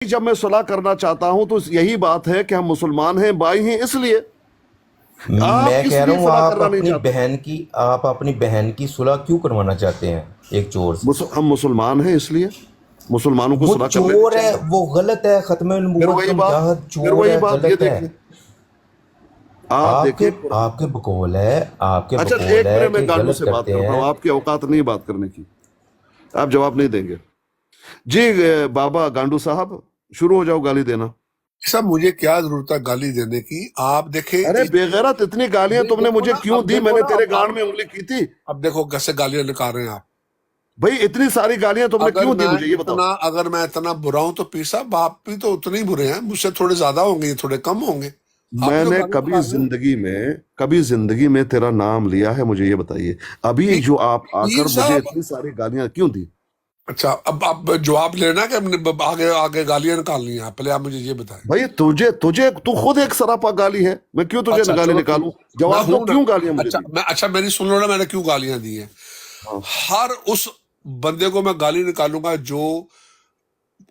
جب میں صلح کرنا چاہتا ہوں تو یہی بات ہے کہ ہم مسلمان ہیں، بھائی ہیں، اس لیے میں کہہ رہا ہوں آپ اپنی بہن کی صلح کیوں کروانا چاہتے ہیں ایک چور سے؟ ہم مسلمان ہیں اس لیے مسلمانوں کو وہ صلح کر لینی چور ہے، چاہیے۔ وہ غلط ہے، ختم پھر النبوت وہی کا بات مجاہد پھر چور وہی ہے، بات یہ غلط ہے۔ دیکھیں، آپ دیکھیں آپ کے بقول ہے، اچھا ایک منٹ میں کہ گانڈو غلط سے بات کرتے کرتا ہوں، ہیں۔ آپ کی اوقات نہیں بات کرنے کی، آپ جواب نہیں دیں گے۔ جی بابا گانڈو صاحب شروع ہو جاؤ گالی دینا۔ صاحب مجھے کیا ضرورت ہے گالی دینے کی؟ آپ دیکھیں ارے بے غیرت اتنی گالیاں تم نے مجھے کیوں دی؟ میں نے تیرے گانڈ میں انگلی کی تھی؟ اب دیکھو کیسے گالیاں نکال رہے ہیں آپ۔ بھائی اتنی ساری گالیاں تم نے کیوں دی مجھے یہ بتاؤ؟ اگر میں اتنا برا ہوں تو پیر صاحب آپ بھی تو اتنے ہی برے ہیں، مجھ سے تھوڑے زیادہ ہوں گے، یہ تھوڑے کم ہوں گے۔ میں نے کبھی زندگی میں تیرا نام لیا ہے؟ مجھے یہ بتائیے ابھی جو آپ آ کر مجھے اتنی ساری گالیاں کیوں دی؟ اچھا اب آپ جواب لینا کہ ہم نے آگے گالیاں نکالنی ہیں؟ پہلے آپ مجھے یہ بتائیں۔ بھائی تو خود ایک سراپا گالی ہے، میں کیوں تجھے اچھا گالی چلو ٹھیک، نکالوں؟ میں جواب دو ہوں نا۔ کیوں گالیاں مجھے دی؟ اچھا میری سن لو نا، میں نے کیوں گالیاں دی ہیں۔ ہاں۔ ہر اس بندے کو میں گالی نکالوں گا جو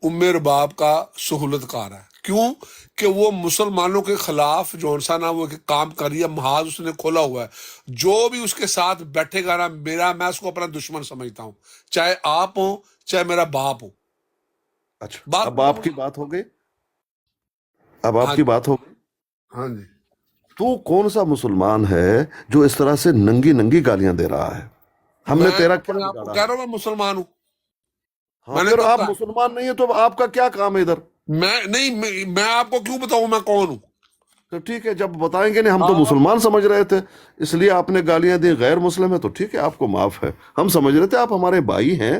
ام رباب کا سہولت کار ہے۔ کیوں کہ وہ مسلمانوں کے خلاف جو سا نا وہ کام کری ہے، محاذ اس نے کھولا ہوا ہے۔ جو بھی اس کے ساتھ بیٹھے گا نا میں اس کو اپنا دشمن سمجھتا ہوں، چاہے آپ ہوں چاہے میرا باپ ہو۔ اچھا اب آپ کی بات ہو گئی، اب آپ ہاں کی بات ہو گئی۔ ہاں جی، تو کون سا مسلمان ہے جو اس طرح سے ننگی گالیاں دے رہا ہے؟ ہم نے میں تیرا کیا اپنے آپ کو بگاڑا کہہ ہے؟ رہا ہوں میں مسلمان ہوں۔ ہاں میں نے پھر کب آپ کہا؟ مسلمان نہیں ہیں تو آپ کا کیا کام ہے ادھر؟ میں آپ کو کیوں بتاؤں میں کون ہوں؟ تو ٹھیک ہے، جب بتائیں گے نہیں، ہم تو آپ مسلمان سمجھ رہے تھے اس لیے آپ نے گالیاں دی، غیر مسلم ہے تو ٹھیک ہے، آپ کو معاف ہے، ہم سمجھ رہے تھے آپ ہمارے بھائی ہیں،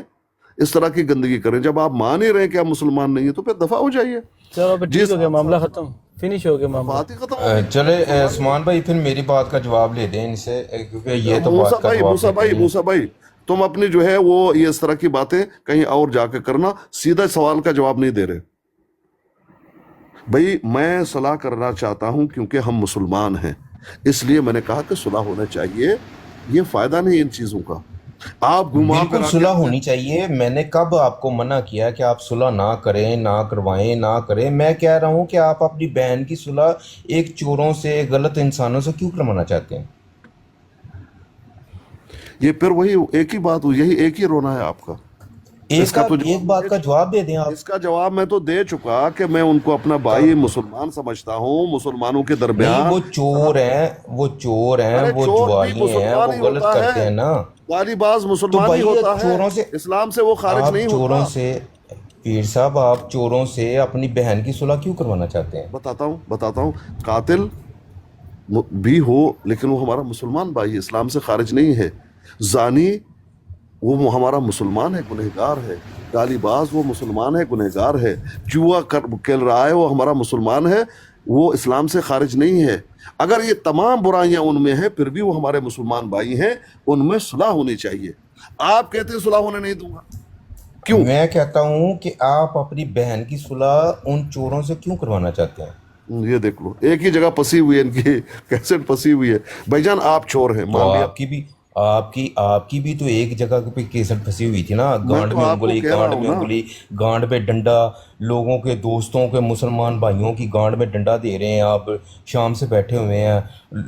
اس طرح کی گندگی کریں۔ جب آپ مان ہی رہے کہ آپ مسلمان نہیں ہیں تو پھر دفع ہو جائیے۔ چلو پھر جی ٹھیک ہو گیا، معاملہ ختم، فنش ہو گیا معاملہ۔ بات ہی ختم ہو گئی۔ چلے عثمان بھائی پھر میری بات کا جواب لے دیں ان سے، کیونکہ یہ تو بات کا جواب دیتے نہیں۔ موسیٰ بھائی تم اپنی جو ہے وہ یہ اس طرح کی باتیں کہیں اور جا کے کرنا، سیدھا سوال کا جواب نہیں دے رہے۔ بھائی میں صلح کرنا چاہتا ہوں کیونکہ ہم مسلمان ہیں، اس لیے میں نے کہا کہ صلح ہونا چاہیے، یہ فائدہ نہیں ان چیزوں کا۔ آپ گھما بالکل کرا کے صلح ہونی چاہیے، میں نے کب آپ کو منع کیا کہ آپ صلح نہ کریں، نہ کروائیں، نہ کریں؟ میں کہہ رہا ہوں کہ آپ اپنی بہن کی صلح ایک چوروں سے، غلط انسانوں سے کیوں کروانا چاہتے ہیں؟ یہ پھر وہی ایک ہی بات ہوئی، یہی ایک ہی رونا ہے آپ کا۔ اس کا تو ایک جواب میں بات دے کا چکا، جواب دے دیں آپ۔ اس کا جواب میں تو دے چکا کہ میں ان کو اپنا بھائی مسلمان سمجھتا ہوں، مسلمانوں کے نہیں، درمیان وہ چور ہیں، وہ ارے وہ چور بھی جوائی ہیں، مسلمان وہ ہی غلط ہوتا کرتے ہے، ہیں نا۔ گالی باز تو مسلمان ہی بھائی ہوتا ہے، چوروں سے، اسلام سے وہ خارج نہیں آپ ہوتا۔ چوروں سے، پیر صاحب آپ چوروں سے اپنی بہن کی صلح کیوں کروانا چاہتے ہیں؟ بتاتا ہوں، قاتل بھی ہو لیکن وہ ہمارا مسلمان بھائی ہے، اسلام سے خارج نہیں ہے۔ زانی وہ ہمارا مسلمان ہے، گنہگار ہے۔ گالی باز وہ مسلمان ہے، گنہگار ہے۔ جوا کھیل رہا ہے وہ ہمارا مسلمان ہے، وہ اسلام سے خارج نہیں ہے۔ اگر یہ تمام برائیاں ان میں ہیں پھر بھی وہ ہمارے مسلمان بھائی ہیں، ان میں صلح ہونی چاہیے۔ آپ کہتے ہیں صلح ہونے نہیں دوں گا، کیوں؟ میں کہتا ہوں کہ آپ اپنی بہن کی صلح ان چوروں سے کیوں کروانا چاہتے ہیں؟ یہ دیکھ لو، ایک ہی جگہ پسی ہوئی ہے ان کی کیسٹ پسی ہوئی ہے۔ بھائی جان آپ چور ہیں، تو مان لیا۔ آپ کی بھی تو ایک جگہ پہ کیسٹ پھنسی ہوئی تھی نا، میں گانڈ تو میں آپ کو انگلی، کہہ رہا گانڈ ہوں میں نا، انگلی، گانڈ پہ ڈنڈا، لوگوں کے دوستوں کے مسلمان بھائیوں کی گانڈ میں ڈنڈا دے رہے ہیں آپ، شام سے بیٹھے ہوئے ہیں،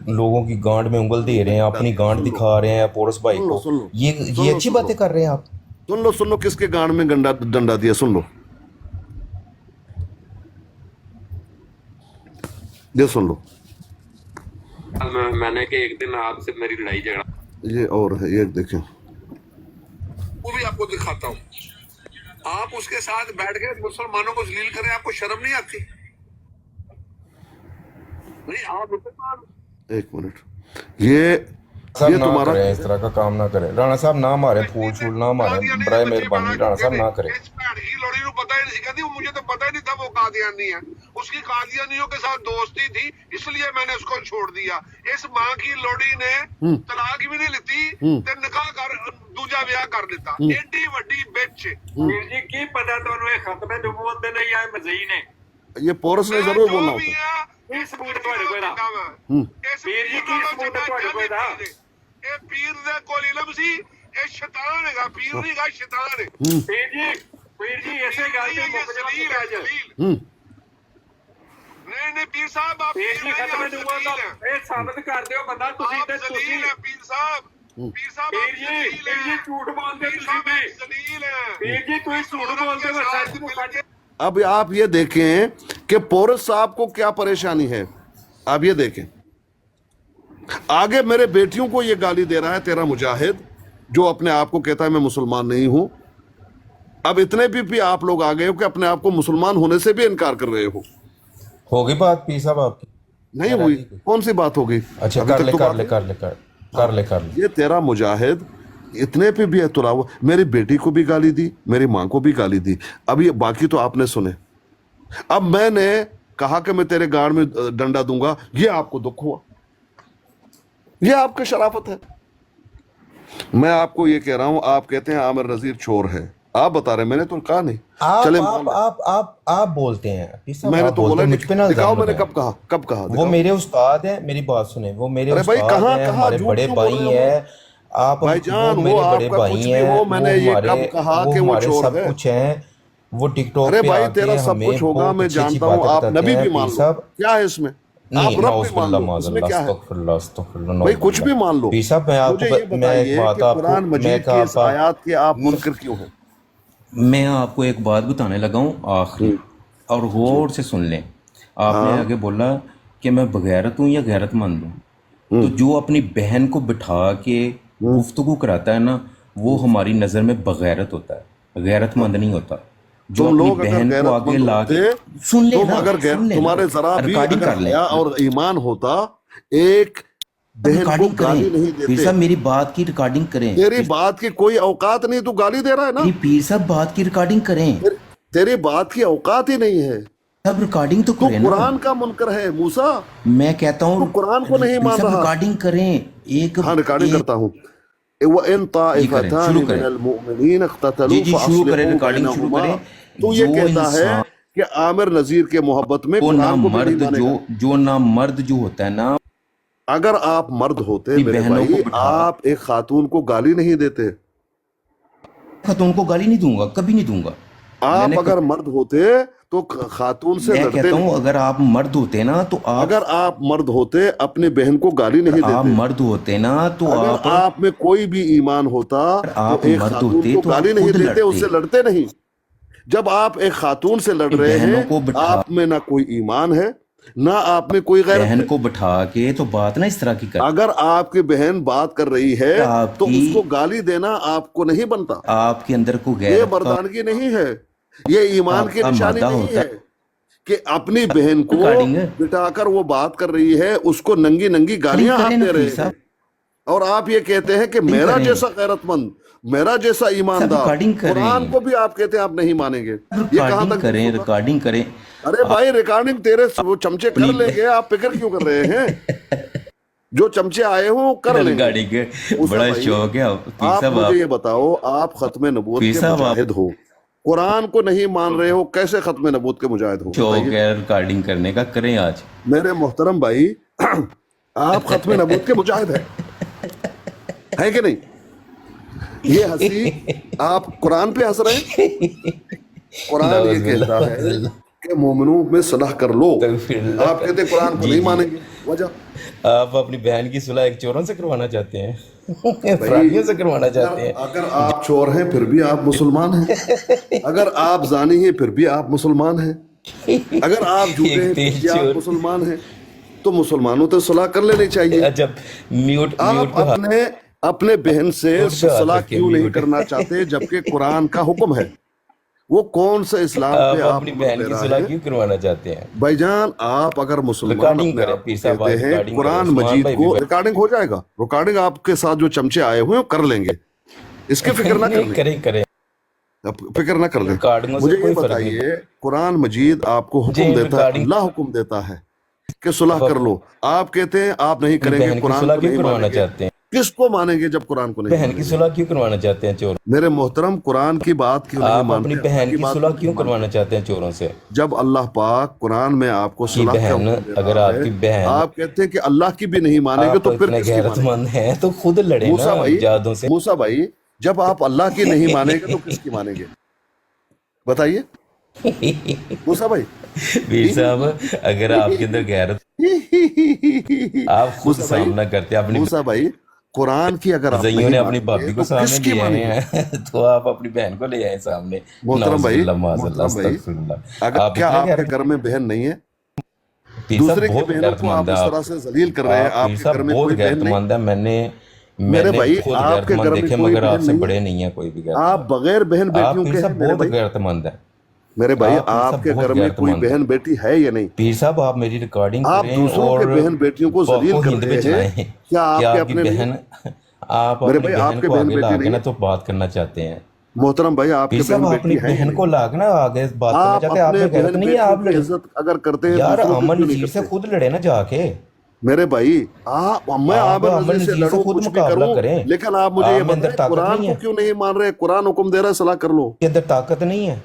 لوگوں کی گانڈ میں انگل دے رہے ہیں، اپنی گانڈ دکھا رہے ہیں پورس بھائی کو۔ یہ اچھی باتیں کر رہے ہیں آپ؟ سن لو کس کے گانڈ میں ڈنڈا دیا، سن لو، یہ سن لو۔ میں نے کہ ایک دن آپ سے میری لڑائی جھگڑا، یہ اور ہے، یہ دیکھیں، وہ بھی آپ کو دکھاتا ہوں۔ آپ اس کے ساتھ بیٹھ کے مسلمانوں کو ذلیل کریں، آپ کو شرم نہیں آتی؟ نہیں آپ مسلمان، ایک منٹ، یہ صاحب نہ تمہارا کریں، اس طرح کا کام نہ کریں، رانا صاحب نہ ماریں، پھول چھول نہ ماریں، برائے مہربانی رانا صاحب نہ کریں۔ اس بھیڑ کی لوڑی نو پتہ ہی نہیں کہتی، مجھے تو پتہ ہی نہیں تھا وہ قادیانی ہے۔ اس کی قادیانیوں کے ساتھ دوستی تھی، اس لیے میں نے اس کو چھوڑ دیا۔ اس ماں کی لوڑی نے طلاق بھی نہیں لیتی تے نکاح کر دوجا بیاہ کر دیتا، ایڈی وڈی بچ۔ ویر جی کی پتا تمہیں ختم نبوت دے نہیں آئے مزئی نے؟ یہ پورس نے ضرور بولنا ہوتا ہے۔ کی ثبوت تھوڑے کوئی دا؟ ویر جی کی ثبوت تھوڑے کوئی دا؟ اے پیر دے کول علم سی، اے شیطان ہے گا، پیر نہیں گا، شیطان ہے۔ ویر جی ਪੀਰ ਜੀ ਇਸੇ ਗੱਲ ਤੇ ਮੁੱਕ ਜਾਣਾ ਅੱਜ ਨਹੀਂ ਨਹੀਂ ਪੀਰ ਸਾਹਿਬ ਆਪ ਪੀਰ ਜੀ ਖਤਮ ਦੂਆ ਦਾ ਇਹ ਸਾਬਤ ਕਰ ਦਿਓ ਬੰਦਾ ਤੁਸੀਂ ਤੇ ਤੁਸੀਂ ਪੀਰ ਸਾਹਿਬ ਪੀਰ ਜੀ ਝੂਠ ਬੋਲਦੇ ਤੁਸੀਂ ਵੀ ਜ਼ਲੀਲ ਹੈ ਪੀਰ ਜੀ ਤੁਸੀਂ ਝੂਠ ਬੋਲਦੇ ਹੋ ਸੱਚ ਨੂੰ ਕੱਢ अब आप ये देखें कि पोरस साहब को क्या परेशानी है। आप ये देखें, आगे मेरे बेटियों को ये गाली दे रहा है तेरा मुजाहिद, जो अपने आप को कहता है मैं मुसलमान नहीं हूं। अब इतने भी आप लोग आ गए हो कि अपने आप को मुसलमान होने से भी इनकार कर रहे हो। होगी बात पीर साहब आपकी? नहीं हुई, कौन सी बात होगी? अच्छा अभी कर तक ले तो कर बात ले नहीं। कर ले कर ले। ये तेरा मुजाहिद इतने पे भी तुला हुआ, मेरी बेटी को भी गाली दी, मेरी माँ को भी गाली दी। अब ये बाकी तो आपने सुने। अब मैंने कहा कि मैं तेरे गाड़ में डंडा दूंगा, ये आपको दुख हुआ, ये आपकी शराफत है। मैं आपको ये कह रहा हूं, आप कहते हैं आमिर नजीर चोर है, आप बता रहे, मैंने तो कहा नहीं। चले आप बोलते हैं पीर साहब, मैंने आप तो बोलते बोला हैं, नहीं, मुझ पे ना दिखाओ इल्जाम मैंने लगाएं। कब कहा वो दिखाओ। मेरे उस्ताद हैं, मेरी बात सुने, वो मेरे अरे भाई, उस्ताद कहाँ- हैं, कहाँ हमारे झूठ बड़े क्यों बोल भाई रहे हो? हैं। आप भाईजान, वो वो मेरे बड़े आपका भाई कुछ भी हैं, हो, मैंने ये कब कहा कि वो हमारे चोर सब है? कुछ हैं, वो टिकटॉक अरे पे भाई, आके तेरा सब हमें कुछ होगा, बहुत मैं अच्छी अच्छी जानता हूँ। बातें आप बताते नबी हैं, भी पीर मान लो, साहब। क्या है इसमें? नहीं, आप रब भी मान लो, इसमें क्या है? भाई कुछ भी मान लो। पीर साहब, मुझे ये बताइए कि कुरान मजीद की इस आयत के आप मुनकर क्यों हैं? मैं आपको एक बात बताने लगा हूँ आखिरी, और गौर से सुन लें। आपने आगे बोला कि मैं बगैरत हूँ या गैरतमंद हूँ, तो जो अपनी बहन को बिठा के गुफ्तगू कराता है ना, वो हमारी नज़र में बगैरत होता है, गैरतमंद नहीं होता। जो तुम अपनी लोग अगर बहन को आगे गैरतमंद ला के होते, सुन ले तुम ना, अगर सुन ले तुम्हारे ना, जरा भी रिकॉर्डिंग अगर कर ले, हया और ईमान होता, एक बहन को रिकॉर्डिंग गाली करें। नहीं पीर देते। साहब मेरी बात की रिकॉर्डिंग करें। तेरी बात की कोई औकात नहीं, तू गाली दे रहा है ना। मेरी पीर साहब बात की रिकॉर्डिंग करें, तेरी बात की औकात ही नहीं है। सब रिकॉर्डिंग तो तू करें ना। कुरान का मुनकर है मूसा। मैं कहता हूँ तू कुरान को नहीं मान रहा। रिकॉर्डिंग करें। एक हाँ, रिकॉर्डिंग करता हूँ। वइन ताइफतान शुरू करें। मिनल मुमिनीन इख्ततलू जी, शुरू करें, फअस्लिहू रिकॉर्डिंग शुरू बैनहुमा। करें। तू ये जो कहता है इंसान कि आमिर नजीर के मोहब्बत में वो ना कुरान को भी नहीं मर्द मानेगा। जो ना मर्द जो होता है ना, अगर आप मर्द होते अपनी मेरे बहनों को भाई, बिठा- आप एक खातून को गाली नहीं देते। खातून को गाली नहीं दूंगा, कभी नहीं दूंगा। आप मैंने अगर मर्द होते तो खातून से मैं लड़ते कहता नहीं। हूँ अगर आप मर्द होते ना तो आप अगर आप मर्द होते अपनी बहन को गाली नहीं आप देते। मर्द होते ना तो अगर आप आप में कोई भी ईमान होता आप तो एक मर्द खातून होते को तो गाली आप नहीं खुद देते, लड़ते। उससे लड़ते नहीं। जब आप एक खातून से लड़ रहे बहनों को हैं, बिठा- आप में ना कोई ईमान है, ना आप में कोई गैरत बहन है। को बिठा के तो बात ना इस तरह की कर। अगर आपकी बहन बात कर रही है तो आपकी- उसको गाली देना आपको नहीं बनता। आपके अंदर को ये गैरत का मर्दानगी नहीं है, ये ईमान की आपका निशानी मादा नहीं होता है कि अपनी बहन को रिकॉर्डिंग है। बिठाकर वो बात कर रही है, उसको नंगी नंगी गालियां आप करें दे ना रहे पीर साहब। हैं। और आप ये कहते हैं कि मेरा करें। जैसा गैरतमंद, मेरा जैसा ईमानदार, रिकॉर्डिंग करें। कुरान को भी आप कहते हैं आप नहीं मानेंगे। ये कहाँ रिकॉर्डिंग तक करें, होगा? रिकॉर्डिंग करें। अरे भाई, रिकॉर्डिंग तेरे वो चमचे कर अपनी- लेंगे, आप फिक्र क्यों कर रहे हैं? जो चमचे आए हो वो कर लेंगे। रिकॉर्डिंग के मूसा बड़ा भाई, शौक है पीर आप साहब। मुझे ये बताओ, आप खत्म नबूत पीर के साहब, आप- मुजाहिद हो, कुरान को नहीं मान रहे हो, कैसे खत्म नबूत के मुजाहिद हो? शौक बताइए। है रिकॉर्डिंग करने का, करें आज। मेरे मोहतरम भाई, आप खत्म नबूत के मुजाहिद है कि नहीं? ये हंसी आप कुरान पे हंस रहे हैं। कुरान ये कहता है कि मोमिनों में सलाह कर लो। आप कहते कुरान को नहीं मानेंगे, वजह आप अपनी बहन की सुलह एक चोरों से करवाना चाहते हैं, अपराधियों से करवाना चाहते हैं। अगर आप चोर हैं फिर भी आप मुसलमान हैं, अगर आप जानी हैं फिर भी आप मुसलमान हैं, अगर आप झूठे हैं एक फिर तेज भी आप चोर। मुसलमान हैं, तो मुसलमानों तो सलाह कर लेनी चाहिए। जब म्यूट आप पे हाथ- अपने अपने बहन से म्यूट पे हाथ सलाह रखिए, क्यों नहीं म्यूट। करना चाहते जबकि कुरान का हुक्म है? वो कौन सा इस्लाम आप पे आप अपनी बहन की सुलह क्यों करवाना चाहते हैं? भाईजान, आप अगर मुसलमान रिकॉर्डिंग अपने करें, आप को पीर साहब, कहते हैं, रिकॉर्डिंग कुरान करें, उस्मान मजीद भाई को भी- रिकॉर्डिंग हो जाएगा। रिकॉर्डिंग आपके साथ जो चमचे आए हुए हैं वो कर लेंगे, इसकी फिक्र ना कर लें, करें फिक्र ना कर लें। रिकॉर्डिंगों से मुझे ये कोई फर्क नहीं बताइए, कुरान मजीद आपको जी, हुक्म देता है, रिकॉर्डिंग- अल्लाह हुक्म देता है कि सुलह कर लो। आप कहते हैं आप नहीं अपनी करेंगे, बहन की कुरान सुलह को क्यों नहीं करवाना मानेंगे। चाहते हैं? किसको मानेंगे जब कुरान को नहीं बहन की मानेंगे? सुलह क्यों करवाना चाहते हैं चोर? मेरे मोहतरम, कुरान की बात क्यों नहीं आप मानते? अपनी बहन की बात सुलह क्यों क्यों नहीं करवाना चाहते हैं चोरों से? मानते? जब अल्लाह पाक कुरान में आपको की सुलह का बहन, हुक्म दे अगर रहा आपकी है, बहन- आप कहते हैं कि अल्लाह की भी नहीं मानेंगे, आप तो फिर इतने किसकी मानेंगे? गैरतमंद हैं तो खुद लड़े मूसा ना भाई, जादों से। मूसा भाई, जब आप अल्लाह की नहीं मानेंगे तो किसकी मानेंगे? बताइए मूसा भाई। पीर साहब, अगर आपके अंदर गैरत आप खुद मूसा भाई, सामना करते, अपनी मूसा भाई, कुरान की अगर आप रज़इयों नहीं ने अपनी मानेंगे भाभी को तो सामने किसकी ले आए मानेंगे? हैं तो आप अपनी बहन को ले आए सामने। मोहतरम भाई, नाउज़ुबिल्लाह, माज़अल्लाह, मोहतरम भाई, अस्तगफिरुल्लाह। अगर आप क्या इतने आपके गैरत, घर में बहन नहीं है? पीर साहब दूसरे की बहुत बहनों को गैरतमंद आप है इस तरह से जलील कर रहे हैं। आप पीर आपके साहब घर में बहुत कोई बहन नहीं? गैरतमंद है। मैंने मेरे मैंने भाई, खुद आपके गैरतमंद घर में देखे, कोई मगर बहन आपसे नहीं बड़े है? नहीं है कोई भी आप गैरतमंद। बगैर बहन आप बेटियों पीर के हैं साहब मेरे बहुत भाई? गैरतमंद है। मेरे भाई, आप पीर साहब आपके बहुत घर में कोई गैरतमंद है। बहन बेटी है या नहीं? पीर साहब, आप मेरी रिकॉर्डिंग आप करें दूसरों के और बहन बेटियों को जलील को कर हिंद रहे पे हैं। चलाएं। क्या कि आपके आपकी अपने नहीं? बहन, आप मेरे अपनी भाई, बहन आपके को बहन आगे बेटी लाके नहीं ना है? तो बात करना चाहते हैं। मोहतरम भाई, आपके पीर साहब, बहन अपनी बेटी है या बहन को नहीं? लाके ना आगे बात करना आप चाहते हैं। आप अपने में गैरत बहन नहीं है? बेटियों आप की लड़े इज्जत अगर करते हैं, यार, दूसरों की अमन क्यों नहीं नजीर से करते? खुद लड़े ना जाके। मेरे भाई, मैं आप आमिर अमन नजीर से नजीर से लड़ूं, खुद कुछ भी मुकाबला करूं, करें। लेकिन आप मुझे ये आप में अंदर बताएं, ताकत कुरान नहीं को है? क्यों नहीं मान रहे? कुरान हुक्म दे रहा है सलाह कर लो। आपके अंदर ताकत नहीं है?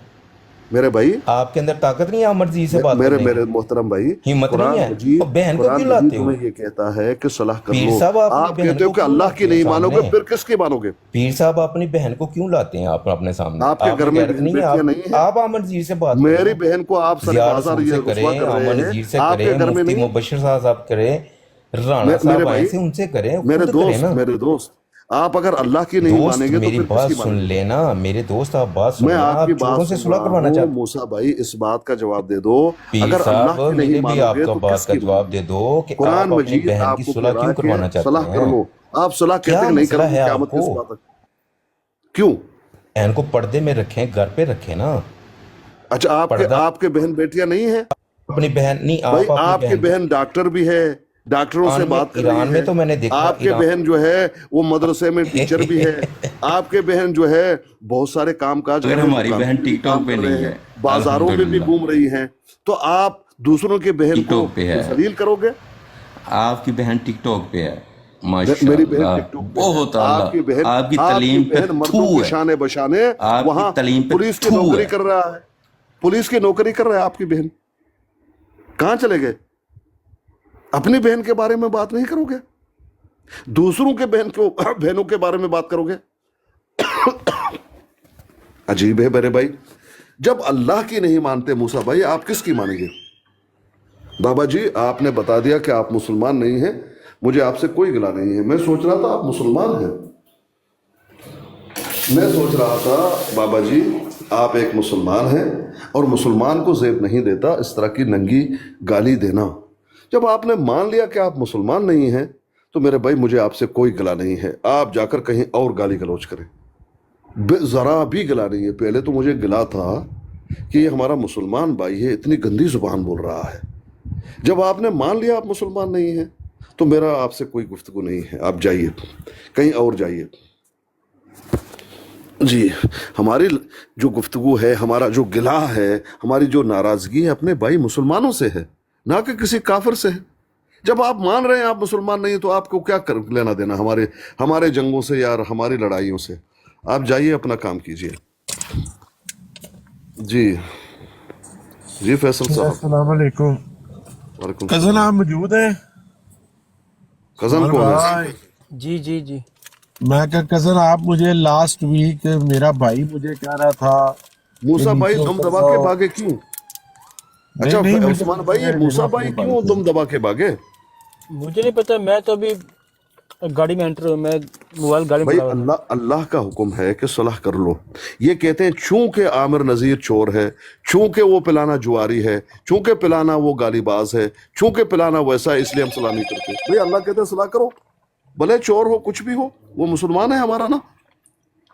मेरे भाई, आपके अंदर ताकत नहीं है अमर जी से बात मेरे करने मेरे की? मोहतरम भाई, हिम्मत नहीं कुरान है? मजीद, और बहन को कुरान क्यों मजीद लाते हो? तुम्हें ये कहता है कि सलाह कर पीर लो। साहब, अपनी आप बहन कहते हो को कि क्यों अल्लाह लाते की हैं नहीं मानोगे, सामने? फिर किसकी मानोगे? पीर साहब, अपनी बहन को क्यों लाते हैं आप अपने सामने? आपके आप घर में में गैरत बहन नहीं है? बेटियां नहीं है? आप अमर नजीर से बात करें मेरी ना। बहन को आप सर जिया बाजार रसूल ये से रुसवा करें, कर रहे अमन हैं, नजीर से आपके करें, घर में मुफ्ती नहीं? मुबशर साहब करें, राणा मेरे साहब आए भाई, थे, उनसे करें, मेरे खुद करें ना। दोस्त, आप अगर अल्लाह की नहीं दोस्त, मानेंगे तो मेरी फिर बात किसकी सुन मानेंगे? लेना। मेरे दोस्त, आप बात सुन मैं लेना। आपकी आप बात चोरों से सुन सुलह रहा करवाना हूँ चाहते? मूसा भाई, इस बात का जवाब दे दो। पीर अगर साहब, अल्लाह की नहीं मेरे भी मानोगे आपका तो बात का किसकी जवाब मानोगे? दे दो कि कुरान आप अपनी मजीद बहन की आपको सुलह कह रहा क्यों है करवाना कि चाहते सलाह कर हैं? लो। आप सलाह कहते क्या कि नहीं मसला करोगे, है क़यामत आपको? किस बात है? क्यों? बहन को पर्दे में रखें, घर पे रखें ना। अच्छा, आपके पर्दा, आपके बहन बेटियां नहीं है? अपनी बहन नहीं, भाई, आप अपनी आपकी बहन को। बहन डॉक्टर भी है, डॉक्टरों से बात कर रही ईरान में है। तो मैंने देखा, आपके ईरान बहन जो है वो मदरसे में टीचर भी है। आपके बहन जो है बहुत सारे काम काज अगर हैं, हमारी दुकानों बहन पे भी टिकटॉक काम पे कर रहे नहीं हैं, है, बाजारों में भी अल्हम्दुलिल्लाह, घूम रही हैं, तो आप दूसरों के बहन को टिकटॉक पे है। जलील करोगे? आपकी बहन टिकटॉक पे है, मेरी बहन माशाल्लाह, टिकटॉक पे है। बहुत आला। आपकी आपकी तलीम पे बहन थू मर्दों की है, शान बशाने आपकी वहां तलीम पे पुलिस की थू नौकरी है। कर रहा है। पुलिस की नौकरी कर रहा है आपकी बहन। कहां चले गए? अपनी बहन के बारे में बात नहीं करोगे, दूसरों के बहनों के बारे में बात करोगे। अजीब है मेरे भाई। जब अल्लाह की नहीं मानते मूसा भाई, आप किसकी मानेंगे? बाबा जी, आपने बता दिया कि आप मुसलमान नहीं हैं, मुझे आपसे कोई गिला नहीं है। मैं सोच रहा था आप मुसलमान हैं। मैं सोच रहा था बाबा जी आप एक मुसलमान हैं और मुसलमान को ज़ेब नहीं देता इस तरह की नंगी गाली देना। जब आपने मान लिया कि आप मुसलमान नहीं हैं तो मेरे भाई मुझे आपसे कोई गिला नहीं है। आप जाकर कहीं और गाली गलौज करें, ज़रा भी गिला नहीं है। पहले तो मुझे गिला था कि ये हमारा मुसलमान भाई है, इतनी गंदी ज़ुबान बोल रहा है। जब आपने मान लिया आप मुसलमान नहीं हैं तो मेरा आपसे कोई गुफ्तगू नहीं है। आप जाइए, कहीं और जाइए। जी, हमारी जो गुफ्तगू है, हमारा जो गिला है, हमारी जो नाराज़गी है अपने भाई मुसलमानों से है, ना कि किसी काफिर से है। जब आप मान रहे हैं आप मुसलमान नहीं तो आपको क्या कर लेना देना हमारे जंगों से या हमारी लड़ाइयों से? आप जाइए, अपना काम कीजिए। जी फैसल साहब। अस्सलाम वालेकुम। वालेकुम कजन सलाम। आप मौजूद हैं? कजन कौन है? भाई, जी जी जी। मैं क्या कजन, आप मुझे लास्ट वीक मेरा भाई मुझे कह रहा था मूसा कि भाई नीचे दुम उतर दबा के जाओ। भागे क्यों? नहीं अच्छा नहीं, मुझे उस्मान भाई, ये मैं मूसा अपने भाई बारे क्यों से। दुम दबा के भागे? मुझे नहीं पता, मैं तो अभी गाड़ी में एंटर हुआ, मैं मोबाइल गाड़ी में भाई पड़ा हुआ था। अल्लाह का हुक्म है कि सलाह कर लो। ये कहते हैं चूंकि आमिर नज़ीर चोर है, चूंकि वो पिलाना जुआरी है, चूंकि पिलाना वो गालीबाज है, चूंकि पिलाना वैसा है, इसलिए हम सलाह नहीं करते। भाई अल्लाह कहते हैं सलाह करो, भले चोर हो, कुछ भी हो, वो मुसलमान है हमारा ना।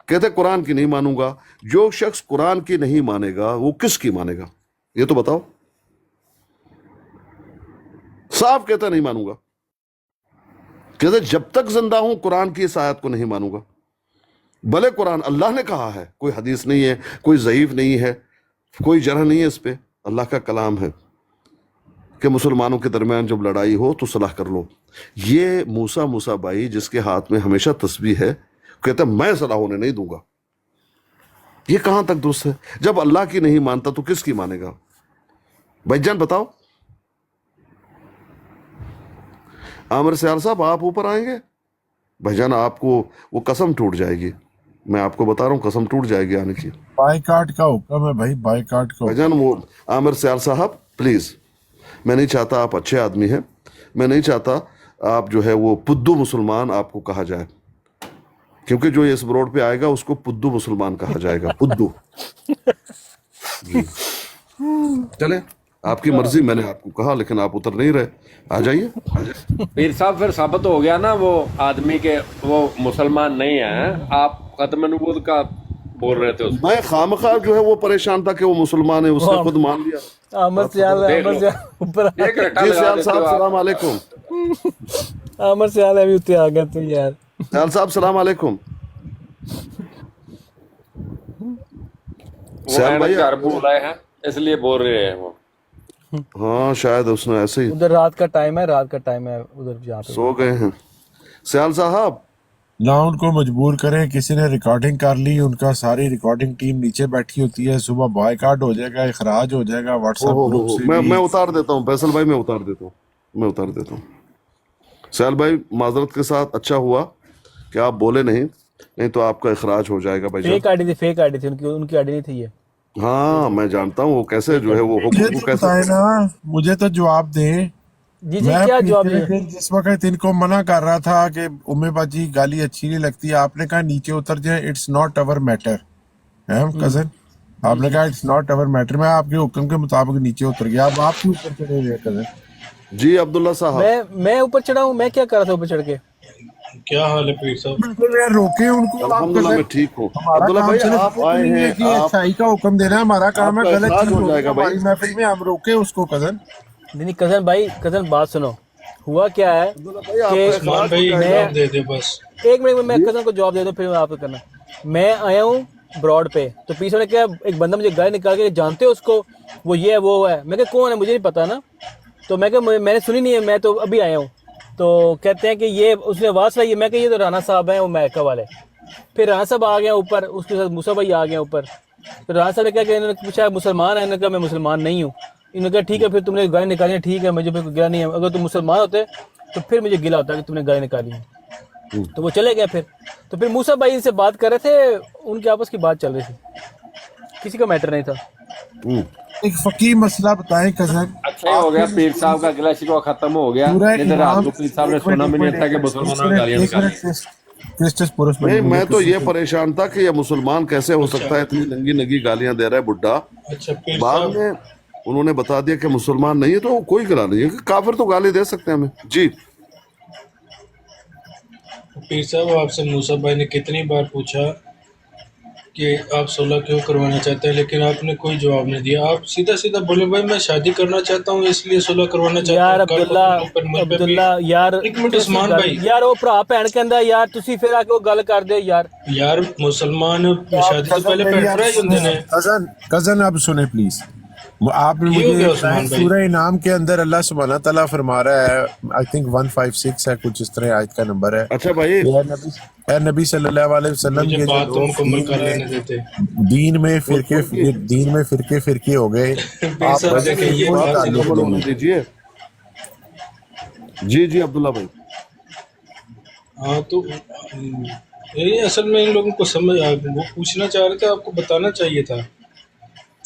कहते कुरान की नहीं मानूंगा। जो शख्स कुरान की नहीं मानेगा वो किसकी मानेगा? ये तो बताओ। साफ कहता नहीं मानूंगा। कहते जब तक जिंदा हूं कुरान की इस आयत को नहीं मानूंगा। भले कुरान अल्लाह ने कहा है, कोई हदीस नहीं है, कोई ज़ईफ नहीं है, कोई जरह नहीं है इस पे, अल्लाह का कलाम है कि मुसलमानों के दरमियान जब लड़ाई हो तो सलाह कर लो। ये मूसा भाई जिसके हाथ में हमेशा तस्बीह है, कहता मैं सलाह होने नहीं दूंगा। ये कहां तक दुरुस्त है? जब अल्लाह की नहीं मानता तो किसकी मानेगा? भाईजान बताओ। आमिर सियार साहब आप ऊपर आएंगे? भाईजान आपको वो कसम टूट जाएगी। मैं आपको बता रहा हूँ, कसम टूट जाएगी आने की। बाइकाट का हुक्म है भाई, बाइकाट का हुक्म। भाईजान वो आमिर सियाल साहब प्लीज, मैं नहीं चाहता, आप अच्छे आदमी हैं, मैं नहीं चाहता आप जो है वो पुद्दू मुसलमान आपको कहा जाए, क्योंकि जो इस रोड पे आएगा उसको पुद्दू मुसलमान कहा जाएगा, पुद्दू। जी चले, आपकी मर्जी, मैंने आपको कहा लेकिन आप उतर नहीं रहे। आ जाइए, आ जाइए। पीर साहब फिर साबित हो गया ना वो आदमी के वो मुसलमान नहीं है, आप खत्म नबूवत का बोल रहे थे उसको। मैं खामखा जो है वो परेशान था कि वो मुसलमान है, उसने खुद मान लिया। अहमद सियाल देख लो। ऊपर एक रट्टा जी लगा सियाल देते साहब हो आप। सलाम अलैकुम। अहमद सियाल अभी उत्ते आ गया तुम यार। सियाल साहब सलाम अलैकुम। वो सियाल भाई, घर बोल रहे हैं इसलिए बोल रहे हैं वो। हाँ शायद उसने ऐसे ही उधर रात का टाइम है, रात का टाइम है उधर जहाँ पे। सो गए हैं। सियाल साहब ना उनको मजबूर करें, किसी ने रिकॉर्डिंग कर ली, उनका सारी रिकॉर्डिंग टीम नीचे बैठी होती है, सुबह बायकाट हो जाएगा, इखराज हो जाएगा व्हाट्सएप ग्रुप से मैं भी। उतार देता हूँ फैसल भाई, मैं उतार देता हूँ, मैं उतार देता हूँ। सियाल भाई माजरत के साथ, अच्छा हुआ कि आप बोले नहीं, नहीं तो आपका इखराज हो जाएगा भाई। फेक आईडी थी, फेक आईडी थी उनकी, उनकी आईडी नहीं थी ये। हाँ मैं जानता हूँ वो कैसे जो है वो मुझे हुक्म तो कैसे। बताए ना, मुझे तो जवाब दें। जी जी, मैं क्या जवाब पीछे दिया? फिर जिस वक्त इनको मना कर रहा था कि उम्मे बाजी गाली अच्छी नहीं लगती, आपने कहा नीचे उतर जाए, इट्स नॉट अवर मैटर है कजन, आपने कहा इट्स नॉट अवर मैटर। मैं आपके हुक्म के मुताबिक नीचे उतर गया, अब आप क्यों ऊपर चढ़े हुए कजन? जी अब्दुल्ला साहब, मैं ऊपर चढ़ा हूँ, मैं क्या कर रहा था ऊपर चढ़ के? क्या हाल है पीर साहब? बिल्कुल यार, रोके उनको आप अल्हम्दुलिल्लाह मैं कजन। ठीक हूँ। हमारा अब्दुल्ला काम भाई सिर्फ आप ये आए नहीं है हैं, कि आप अच्छाई का हुक्म देना, हमारा काम है आपका गलत इखराज चीज हो हो जाएगा भाई। हमारी महफिल में, हम रोके उसको कजन। नहीं कजन भाई, कजन बात सुनो, हुआ क्या है अब्दुल्ला भाई आपका कि उस्मान इखराज हो भाई जाएगा। जवाब दे दे बस। एक मिनट मैं कजन को जवाब दे दूं, फिर मैं आपको करना। मैं आया हूँ ब्रॉड पे, तो पीछे ने क्या, एक बंदा मुझे गाड़ी निकाल के, जानते हो उसको, वो ये है वो है। मैं कहा कौन है, मुझे नहीं पता ना। तो मैं कहा मैंने सुनी नहीं है, मैं तो अभी आया हूँ। तो कहते हैं कि ये, उसने आवाज़ सुनाई है, मैं कहा ये तो राना साहब हैं, वो मैका वाले। फिर राना साहब आ गया ऊपर, उसके साथ मूसा भाई आ गया ऊपर। तो राना साहब ने क्या, इन्होंने पूछा मुसलमान है, इन्होंने कहा मैं मुसलमान नहीं हूँ। इन्होंने कहा ठीक है, फिर तुमने गाय निकाली है, ठीक है, मुझे फिर गिला नहीं है, अगर तुम मुसलमान होते तो फिर मुझे गिला होता कि तुमने गाय निकाली है। तो वो चले गए फिर। तो फिर मूसा भाई से बात कर रहे थे, उनके आपस की बात चल रही थी, किसी का मैटर नहीं था। एक फकी मसला बताएं कजन। अच्छा ही हो गया, पीर साहब का गिला शिकवा खत्म हो गया। पूरा इधर रात इमाम, को पीर साहब ने सुना भी नहीं था कि मुसलमानों ने गालियां निकाली। क्रिस्टस पुरुष नहीं, मैं तो ये परेशान था कि ये मुसलमान कैसे हो सकता है, इतनी नंगी नंगी गालियां दे रहा है बुड्ढा। अच्छा पीर बाद साहब, में उन्होंने बता दिया कि मुसलमान नहीं है, तो कोई गिला नहीं है, काफिर तो गाली दे सकते हैं हमें। जी पीर साहब आपसे मूसा भाई ने कितनी बार पूछा कि आप सुलह क्यों करवाना चाहते हैं, लेकिन आपने कोई जवाब नहीं दिया। आप सीधा सीधा बोले भाई मैं शादी करना चाहता हूँ इसलिए सुलह करवाना चाहता यार हूँ। कल को अब्दुल्ला, तुम ऊपर मुझ पे भी- अब्दुल्ला यार, एक मिनट कैसी उस्मान गल- भाई, यार वो भरा भैन कहंदा यार, तुसी फिर आके वो गल कर दे यार। यार मुसलमान शादी से पहले भैन भरा ही होंगे ने। कजन कजन अब सुने प्लीज। आपने ये हो मुझे गया उस्मान भाई। सूरह इनाम के अंदर अल्लाह सुब्हाना तआला फरमा रहा है, आई थिंक 156 है, कुछ इस तरह आयत का नंबर है। अच्छा भाई, ए नबी सल्लल्लाहु अलैहि वसल्लम, मुझे ये जो बात तो लोग मुकम्मल कर लेने देते। दीन में फिरके हो गए, पीर साहब देखें ये बात बात मुकम्मल मुकम्मल होने दीजिए। जी जी अब्दुल्ला भाई, हाँ तो ये असल में इन लोगों को समझ वो पूछना चाह रहे थे, आपको बताना चाहिए था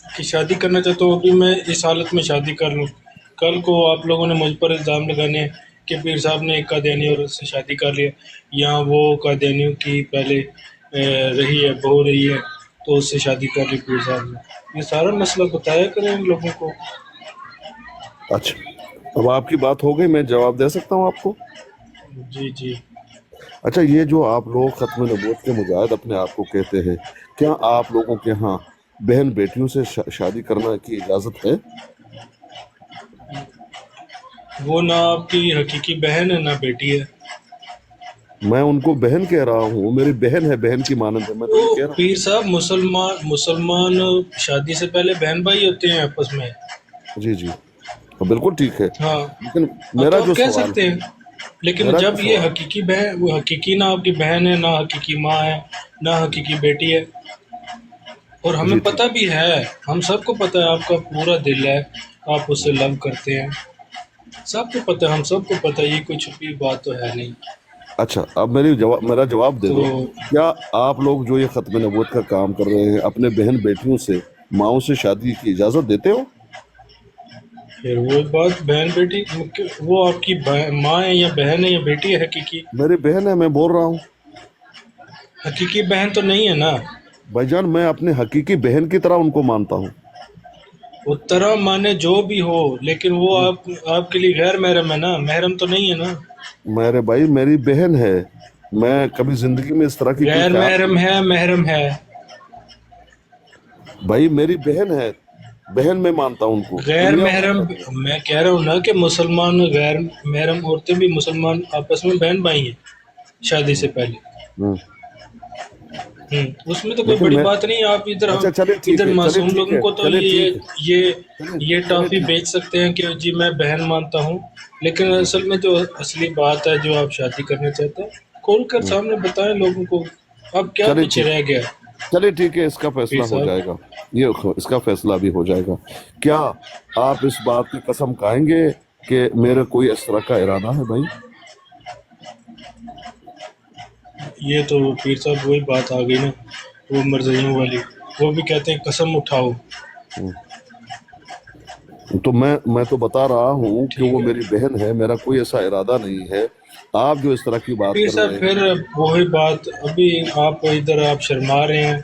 कि शादी करना चाहता हूँ, अभी मैं इस हालत में शादी कर लूँ। कल को आप लोगों ने मुझ पर इल्ज़ाम लगाने हैं कि पीर साहब ने एक कादियानी और उससे शादी कर लिया, या वो कादियानियों की पहले रही है, बहू रही है, तो उससे शादी कर ली पीर साहब ने। ये सारा मसला बताया करें इन लोगों को। अच्छा अब आपकी बात हो गई, मैं जवाब दे सकता हूँ आपको। जी जी। अच्छा, ये जो आप लोग खत्म नबूवत के मुजाहिद अपने आप को कहते हैं, क्या आप लोगों के यहाँ बहन बेटियों से शादी करने की इजाजत है? वो ना आपकी हकीकी बहन है ना बेटी है। मैं उनको बहन कह रहा हूँ, मेरी बहन है, बहन की मानंद है, मैं तो ये कह तो रहा पीर साहब मुसलमान शादी से पहले बहन भाई होते हैं आपस में। हूँ। जी जी तो बिल्कुल ठीक है, हाँ लेकिन हाँ, मेरा तो जो आप कह सवाल सकते हैं, लेकिन मेरा जब जो ये सवाल हकीकी बहन, वो हकीकी ना आपकी बहन है, ना हकीकी माँ है, ना हकीकी बेटी है, और जी हमें ठीक, पता भी है, हम सबको पता है आपका पूरा दिल है, आप उससे लव करते हैं, सबको पता है, हम सबको पता है, ये कोई छुपी बात तो है नहीं। अच्छा, अब मेरा जवाब दे दो। क्या आप लोग जो ये खत्म नबूवत का काम कर रहे हैं अपने बहन बेटियों से माओ से शादी की इजाजत देते हो? फिर वो बात बहन बेटी, वो आपकी माँ है या बहन है या बेटी है? हकीकी मेरी बहन है, मैं बोल रहा हूँ हकीकी बहन तो नहीं है ना। भाईजान, मैं अपनी हकीकी बहन की तरह उनको मानता हूँ। वो तरह माने जो भी हो, लेकिन वो आपके लिए गैर महरम है ना, महरम तो नहीं है ना। मेरे भाई, मेरी बहन है, मैं कभी जिंदगी में इस तरह की कोई गैर ख्याल महरम है, महरम है। भाई मेरी बहन है, बहन मैं मानता हूँ उनको। गैर दुनिया महरम, मैं कह रहा हूँ ना कि मुसलमान गैर महरम औरतें भी मुसलमान आपस में बहन भाई हैं शादी से पहले। हम्म, उसमें तो कोई लेकिन बड़ी मैं बात नहीं। आप इधर अच्छा चलिए ठीक इधर है, मासूम चलिए ठीक लोगों है, को तो चलिए ये ठीक है, ये चलिए ये चलिए टॉफी ठीक बेच सकते हैं कि जी मैं बहन मानता हूँ, लेकिन असल में जो असली बात है, जो आप शादी करना चाहते हैं, खोल कर सामने बताएं लोगों को। अब क्या चलिए पीछे ठीक रह गया चलिए ठीक है, इसका पीर फैसला हो साहब? जाएगा। ये इसका फैसला भी हो जाएगा। क्या आप इस बात की कसम खाएंगे कि मेरा कोई इस तरह का इरादा है भाई? ये तो पीर साहब वही बात आ गई ना, वो मर्जियों वाली। वो भी कहते हैं कसम उठाओ। तो मैं तो बता रहा हूँ कि वो ठीक है मेरी बहन है, मेरा कोई ऐसा इरादा नहीं है। आप जो इस तरह की बात पीर कर साहब, रहे फिर हैं, वही बात। अभी आप इधर आप शर्मा रहे हैं,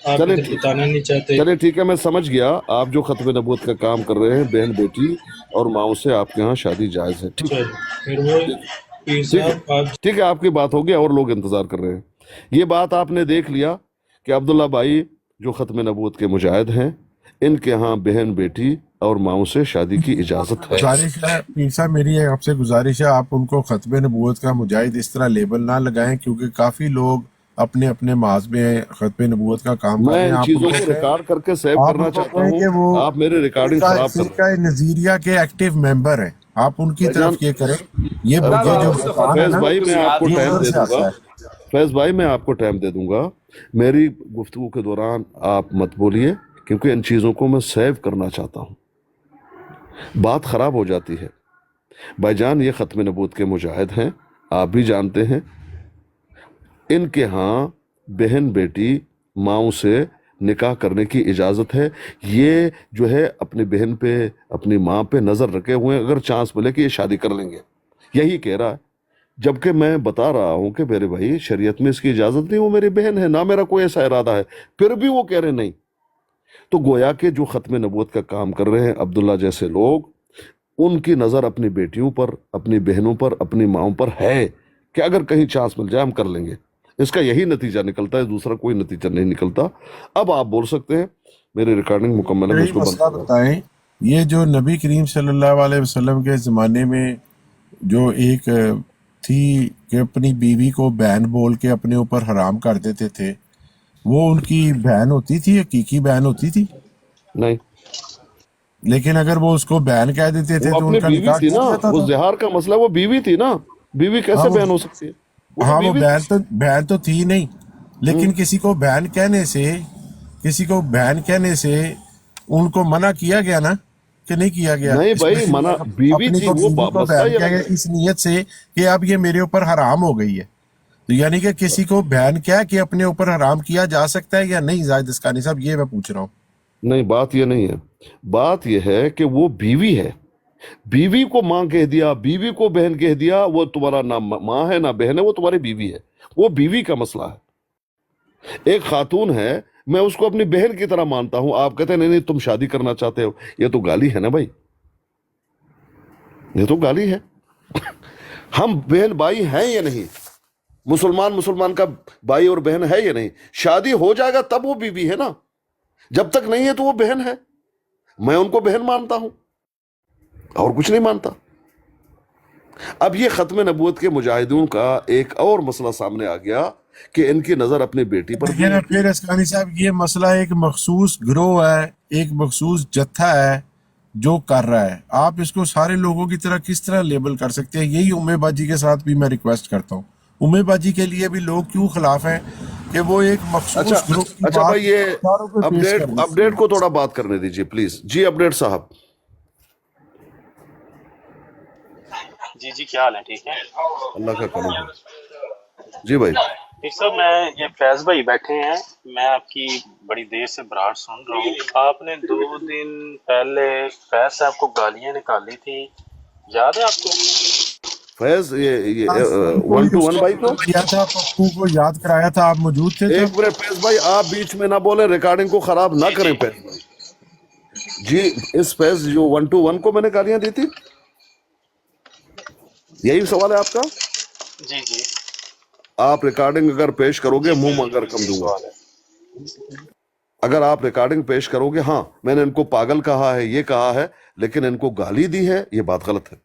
आप चलिए इधर ठीक बताना नहीं चाहते। चलिए ठीक है, मैं समझ गया। आप जो खत्म नबूवत का काम कर रहे हैं, बहन बेटी और माओ से आपके यहाँ शादी जायज़ है, ठीक चलो फिर वो ठीक पीर ठीक है, साहब आप ठीक है, आपकी बात हो गया और लोग इंतजार कर रहे हैं। ये बात आपने देख लिया कि अब्दुल्ला भाई जो खत्म नबूवत के मुजाहिद हैं, इनके यहाँ बहन बेटी और माओ से शादी की इजाजत है। गुजारिश है पीर साहब, मेरी आपसे गुजारिश है, आप उनको खत्म नबूवत का मुजाहिद इस तरह लेबल ना लगाएं, क्योंकि काफी लोग अपने अपने महज में खत्म नबूवत का काम कर मैं रहे हैं। इन आप चीजों उनको को कहें, रिकॉर्ड करके सेव आप करना उनको चाहता कहें कि वो हूँ, आप मेरे रिकॉर्डिंग खराब कर रहे हैं। फिरका नजीरिया के एक्टिव मेंबर हैं, आप उनकी भाईजान, तरफ ये करें। ये मुझे जो बयान है फैज ना, भाई मैं आपको ये टाइम उधर दे से आता दूंगा, है। फैज भाई मैं आपको टाइम दे दूंगा। मेरी गुफ्तगू के दौरान आप मत बोलिए, क्योंकि इन चीज़ों को मैं सेव करना चाहता हूँ, बात ख़राब हो जाती है। भाईजान ये ख़त्म नबूवत के मुजाहिद हैं, आप भी जानते हैं। इनके यहाँ बहन बेटी माओ से निकाह करने की इजाज़त है। ये जो है अपनी बहन पे, अपनी माँ पे नज़र रखे हुए हैं, अगर चांस मिले कि ये शादी कर लेंगे, यही कह रहा है। जबकि मैं बता रहा हूं कि मेरे भाई शरीयत में इसकी इजाजत नहीं, वो मेरी बहन है, ना मेरा कोई ऐसा इरादा है, फिर भी वो कह रहे नहीं। तो गोया के जो खत्म नबूवत का काम कर रहे हैं अब्दुल्ला जैसे लोग, उनकी नजर अपनी बेटियों पर, अपनी बहनों पर, अपनी माओं पर है कि अगर कहीं चांस मिल जाए हम कर लेंगे। इसका यही नतीजा निकलता है, दूसरा कोई नतीजा नहीं निकलता। अब आप बोल सकते हैं, मेरी रिकॉर्डिंग मुकम्मल है, मैं यही इसको बंद मसला कर रहा हूं। बताएं, ये जो नबी करीम सल्लल्लाहु अलैहि वसल्लम के ज़माने में जो एक थी कि अपनी बीवी को बहन बोल के अपने ऊपर हराम कर देते थे, वो उनकी बहन होती थी, हकीकी बहन होती थी? नहीं, लेकिन अगर वो उसको बहन कह देते थे वो तो अपनी उनका बीवी निकाह थी ना, टूट जाता वो था। ज़िहार का मसला, वो बीवी थी ना, बीवी हाँ कैसे वो बहन हो सकती है? वो तो हाँ वो बीवी थी। बहन तो थी नहीं, लेकिन किसी को बहन कहने से, किसी को बहन कहने से उनको मना किया गया ना, कि नहीं किया गया? नहीं भाई, स्पेशली मना बीवी अपनी थी, को वो बीवी को मसला बहन ये कह अलग गया है। इस नियत से कि अब ये मेरे ऊपर हराम हो गई है। तो यानी कि किसी को बहन क्या कि अपने ऊपर हराम किया जा सकता है या नहीं? जाहिद इसकानी साहब, ये मैं पूछ रहा हूँ। नहीं, बात ये नहीं है, बात ये है कि वो बीवी है, बीवी को माँ कह दिया, बीवी को बहन कह दिया, वो तुम्हारा ना माँ है ना बहन है, वो तुम्हारी बीवी है। वो बीवी का मसला है। एक खातून है, मैं उसको अपनी बहन की तरह मानता हूं, आप कहते हैं नहीं नहीं तुम शादी करना चाहते हो, ये तो गाली है ना भाई, ये तो गाली है। हम बहन भाई हैं या नहीं? मुसलमान मुसलमान का भाई और बहन है या नहीं? शादी हो जाएगा तब वो बीवी है ना, जब तक नहीं है तो वो बहन है। मैं उनको बहन मानता हूं और कुछ नहीं मानता। अब ये खत्म नबूवत के मुजाहिदों का एक और मसला सामने आ गया कि इनकी नजर अपनी बेटी पर भी लेकिन फिर इसकानी साहब, ये मसला एक मखसूस ग्रोह है, एक मखसूस जत्था है जो कर रहा है। आप इसको सारे लोगों की तरह किस तरह लेबल कर सकते हैं? यही उम्मे बाजी के साथ भी मैं रिक्वेस्ट करता हूँ। उम्मे बाजी के लिए भी लोग क्यों खिलाफ हैं कि वो एक मखसूस ग्रुप की अच्छा बात भाई, ये सारों पे पेश कर रही है। अपडेट को थोड़ा बात करने दीजिए प्लीज। जी अपडेट साहब। जी जी, क्या हाल है? ठीक है। अल्लाह का करम है। जी भाई। एक साहब मैं ये फैज भाई बैठे हैं, मैं आपकी बड़ी देर से बराड़ सुन रहा हूँ। आपने 2 दिन पहले फैज साहब को गालियां निकाली थी, याद है आपको? फैज ये कोई 1 to 1 भाई को किया था, पप्पू को याद कराया था, आप मौजूद थे एक तब? मिनट फैज भाई, आप बीच में ना बोले, रिकॉर्डिंग को खराब ना करें फैज भाई जी। इस फैज जो 1 to 1 को मैंने गालियां दी थी, यही सवाल है आपका? जी जी, आप रिकॉर्डिंग अगर पेश करोगे, मुंह मगर कम दूंगा। अगर आप रिकॉर्डिंग पेश करोगे, हाँ मैंने इनको पागल कहा है, ये कहा है, लेकिन इनको गाली दी है, ये बात गलत है।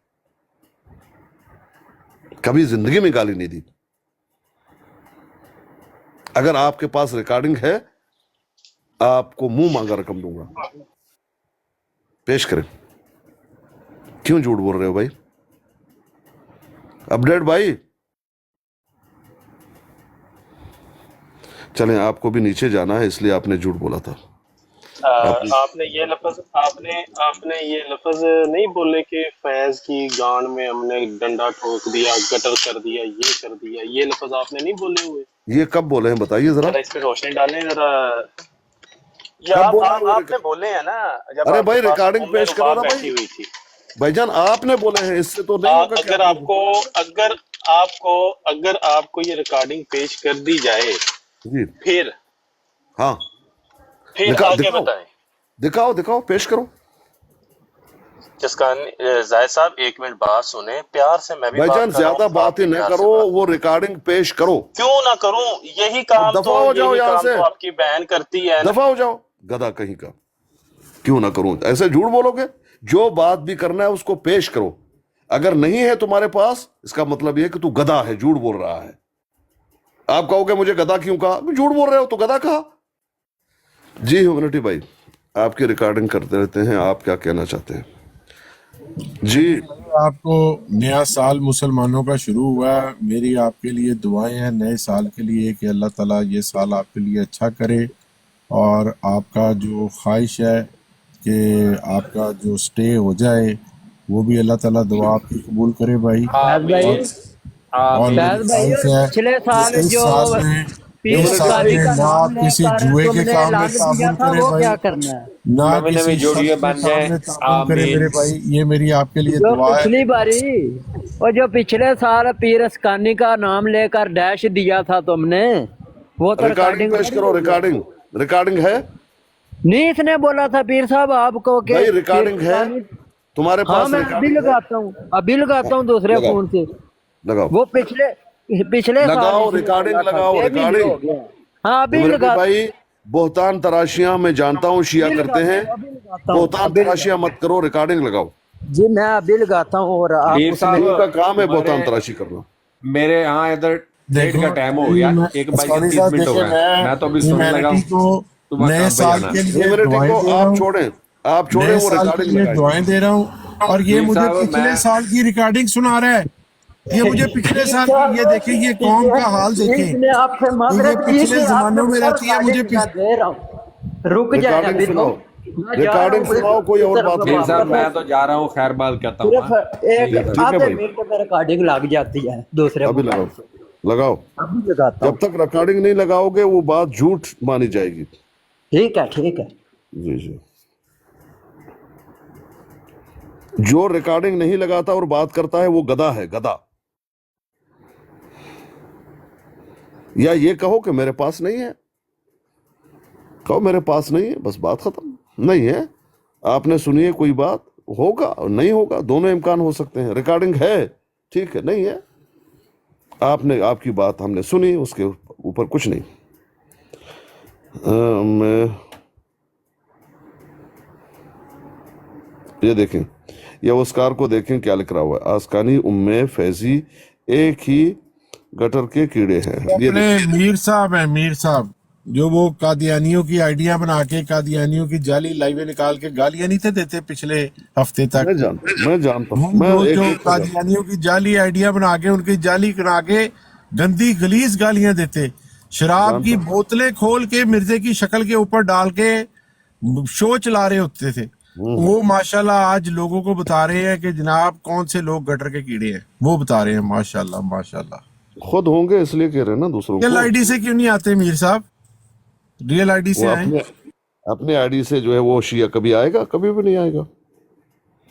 कभी जिंदगी में गाली नहीं दी। अगर आपके पास रिकॉर्डिंग है, आपको मुंह मांगा रकम दूंगा। पेश करें। क्यों झूठ बोल रहे हो भाई? अपडेट भाई, चलें, आपको भी नीचे जाना है, इसलिए आपने झूठ बोला था। आपने ये लफ्ज नहीं बोले कि फैज की गांड में हमने डंडा ठोक दिया, गटर कर दिया, ये कर दिया, ये लफ्ज आपने नहीं बोले हुए? ये कब बोले हैं बताइए जरा। इस पे रोशनी डालें जरा। ये कब बोला है वो आपने बोले हैं ना, जब अरे आपके भाई पास रिकॉर्डिंग उम्मे पेश करो ना रुबाब बैठी भाई। हुई थी। भाईजान आपने बोले हैं, इससे तो नहीं होगा। अगर आपको ये रिकॉर्डिंग पेश कर दी जाए, जी फिर हाँ, आगे दिखाओ बताएं। दिखाओ, पेश करो। जाहिद साहब 1 मिनट बात सुने, प्यार से मैं भी बात भाईजान कर रहा हूं, ज्यादा बात आप ही भी न प्यार से करो, बात वो रिकॉर्डिंग पेश करो। क्यों ना करूं? यही काम दफा हो जाओ यहाँ से। आपकी बहन करती है ना। दफा हो जाओ, गधा कहीं का। क्यों ना करूं? ऐसे झूठ बोलोगे? जो बात भी करना है उसको पेश करो। अगर नहीं है तुम्हारे पास, इसका मतलब यह है कि तू गधा है, झूठ बोल रहा है। आप कहोगे मुझे गधा क्यों कहा? झूठ बोल रहे हो तो गधा कहा। जी ह्यूमैनिटी भाई, आपकी रिकॉर्डिंग करते रहते हैं, आप क्या कहना चाहते हैं? जी आपको नया साल मुसलमानों का शुरू हुआ है, मेरी आपके लिए दुआएं हैं नए साल के लिए कि अल्लाह ताला ये साल आपके लिए अच्छा करे, और आपका जो ख्वाहिश है कि आपका जो स्टे हो जाए, वो भी अल्लाह ताला दुआ आपकी कबूल करे भाई। और मेरी ख्वाहिश है पिछले साल कि जो इस साल में ना आप किसी जुए के काम में ताउन करे वो क्या भाई, करना है? ना किसी शख्स के काम में ताउन करे मेरे भाई। ये मेरी आपके लिए जो दुआ है। पिछली बारी और जो पिछले साल पीर अस्कानी का नाम लेकर डैश दिया था तुमने, वो तो रिकॉर्डिंग पेश करो। रिकॉर्डिंग है? नहीं, इसने बोला था पीर साहब आपको कि भाई रिकॉर्डिंग है तुम्हारे हाँ पास? मैं अभी लगाता हूँ दूसरे लगाओ। फोन से। लगाओ, वो पिछले लगाओ, साल रिकॉर्डिंग लगाओ, रिकॉर्डिंग। हाँ अभी ह्यूमैनिटी लगा भाई, बोहतान तराशियां मैं जानता हूँ शिया करते हैं, बोहतान तराशियां मत करो, रिकॉर्डिंग लगाओ। जी मैं अभी लगाता हूँ। और आप इनका काम है बोहतान तराशी करना। मेरे यहाँ इधर डेट का टाइम हो गया, 1:30 हो गया, मैं तो अभी सुनने लगा हूँ। नए साल के लिए दुआएं दे रहा आप हूँ, छोड़ें नए वो साल के रिकॉर्डिंग लिए लगाएं। दुआएं दे रहा हूँ, और ये मुझे पिछले साल की रिकॉर्डिंग सुना रहा है। ये मुझे पिछले साल की, ये देखें, ये कौम का हाल देखें। ये पिछले जमानों में रहती है, मुझे रुक जाएगा रिकॉर्डिंग सुनाओ, कोई और बात पीर साहब मैं तो जा रहा हूँ, खैरबाल कहता हूँ। एक आधे मिनट में रिकॉर्डिंग लग जाती है दूसरे। अभी लगाओ। अभी लगाता हूँ। जब तक रिकॉर्डिंग नहीं लगाओगे वो बात झूठ मानी जाएगी। ठीक है। जी। जो रिकॉर्डिंग नहीं लगाता और बात करता है वो गधा है, गधा। या ये कहो कि मेरे पास नहीं है, कहो मेरे पास नहीं है, बस बात खत्म। नहीं है, आपने सुनी है कोई बात, होगा और नहीं होगा, दोनों इम्कान हो सकते हैं। रिकॉर्डिंग है, ठीक है, नहीं है, आपकी बात हमने सुनी, उसके ऊपर कुछ नहीं। मैं ये देखें, ये उस कार को देखें क्या लिख रहा हुआ है, आस्कानी उम्मे फैजी एक ही गटर के कीड़े हैं। ये अपने मीर साहब हैं, मीर साहब जो वो कादियानियों की आइडिया बना के कादियानियों की जाली लाइवें निकाल के गालियां नहीं थे देते पिछले हफ्ते तक। मैं जानता हूँ। वो जो कादियानियों की जाली आइडिया बना के, उनकी जाली बना के गंदी गलीज गालियां देते, शराब की बोतलें खोल के मिर्जे की शक्ल के ऊपर डाल के शो चला रहे होते थे। वो माशाल्लाह आज लोगों को बता रहे हैं कि जनाब कौन से लोग गटर के कीड़े हैं, वो बता रहे हैं। माशाल्लाह माशाल्लाह। खुद होंगे इसलिए कह रहे हैं ना दूसरों रियल को। आईडी से क्यों नहीं आते मीर साहब? रियल आईडी वो से आए। अपने आईडी से जो है वो शिया कभी आएगा? कभी भी नहीं आएगा।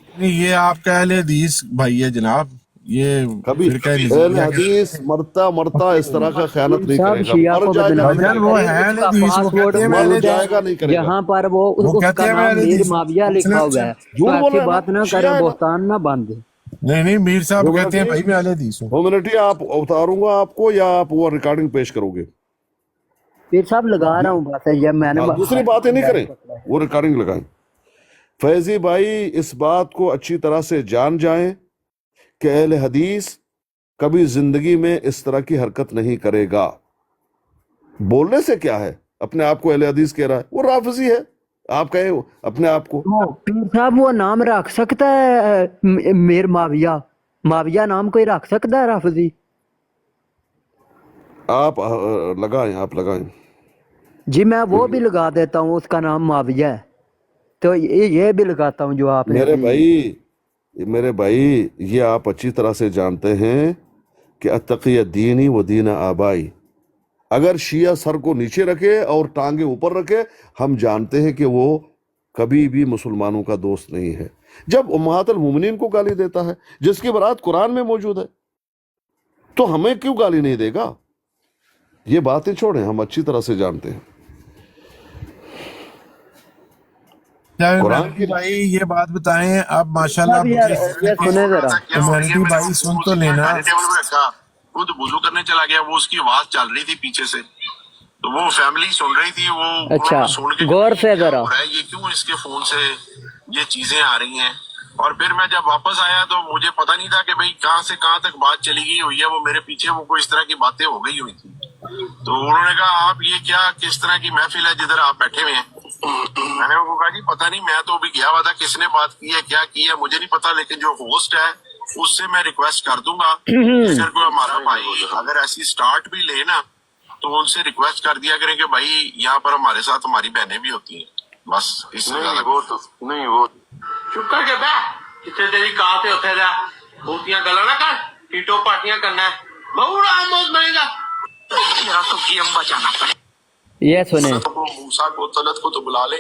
नहीं, ये आपका अहले हदीस भाई है जनाब, ये कभी फिरका अहले निज़रिया का हदीस मरता इस तरह का खयानत नहीं साहब करेगा। शिया मर को जाएगा बदनाम नहीं भाईजान, वो करेगा। है अहले उसका हदीस, वो पासवर्ड कहते हैं मैं मर अहले मौजूद है जाएगा नहीं करेगा। जहाँ पर वो वो कहते उसका हैं मैं नाम अहले मीर हदीस। माविया लिखा हुआ है। झूठ तो बोल ऐसी रहे हैं बात ना, ना शिया करें, है ना। बोहतान ना बांधे। नहीं मीर साहब कहते हैं ह्यूमैनिटी भाई मैं अहले हदीस हूँ। ह्यूमैनिटी आप उतारूंगा आपको, या आप वो रिकॉर्डिंग पेश करोगे? पीर साहब लगा रहा हूँ बात है, जब मैंने हाँ, दूसरी बातें नहीं करें, वो रिकॉर्डिंग लगाएं। फैजी भाई इस बात को अच्छी तरह से जान जाएं कि अहले हदीस कभी जिंदगी में इस तरह की हरकत नहीं करेगा। बोलने से क्या है, अपने आप को अहले हदीस कह रहा है, वो राफिजी है। आप कहे अपने आप को। तो पीर साहब वो नाम रख सकता है मीर माविया? माविया नाम कोई रख सकता है राफजी? आप लगाएं, आप लगाएं। जी मैं वो भी लगा देता हूँ, उसका नाम माविया है, तो ये भी लगाता हूँ जो आपने मेरे भाई ये आप अच्छी तरह से जानते हैं कि अत्तक़िय दीनी व दीन आबाई। अगर शिया सर को नीचे रखे और टांगे ऊपर रखे, हम जानते हैं कि वो कभी भी मुसलमानों का दोस्त नहीं है। जब उम्महातुल मोमिनीन को गाली देता है, जिसकी बरात कुरान में मौजूद है, तो हमें क्यों गाली नहीं देगा? ये बातें छोड़ें, हम अच्छी तरह से जानते हैं कुरान की। भाई ये बात बताएं आप, माशाल्लाह यार ये सुने जरा। ह्यूमैनिटी भाई सुन तो लेना। खुद वुजू करने चला गया, वो उसकी आवाज चल रही थी पीछे से, तो वो फैमिली सुन रही थी, वो अच्छा सुन के गौर से जरा। ये क्यों इसके फोन से ये चीजें आ रही हैं। और फिर मैं जब वापस आया तो मुझे पता नहीं था कि भाई कहाँ से कहाँ तक बात चली गई हुई है। वो मेरे पीछे वो कोई इस तरह की बातें हो गई हुई थी। तो उन्होंने कहा आप ये क्या किस तरह की महफिल है जिधर आप बैठे हुए हैं? मैंने उनको कहा जी पता नहीं, मैं तो अभी गया हुआ था, किसने बात की है क्या की है मुझे नहीं पता, लेकिन जो होस्ट है उससे मैं रिक्वेस्ट कर दूंगा अगर कोई हमारा भाई अगर ऐसी स्टार्ट भी ले ना, तो उनसे रिक्वेस्ट कर दिया करें कि भाई यहाँ पर हमारे साथ हमारी बहनें भी होती हैं, बस इससे ज्यादा वो तो नहीं। वो चुप करके बैठ, जिथे तेरी कहा थे उथे जा, बहुतियां गल्लां ना कर, टीटो पाटियां करना है, बहुड़ा मौत बनेगा, तेरा तो गेम बचाना पड़े। ये सुने। मूसा को तलत को तो बुला ले,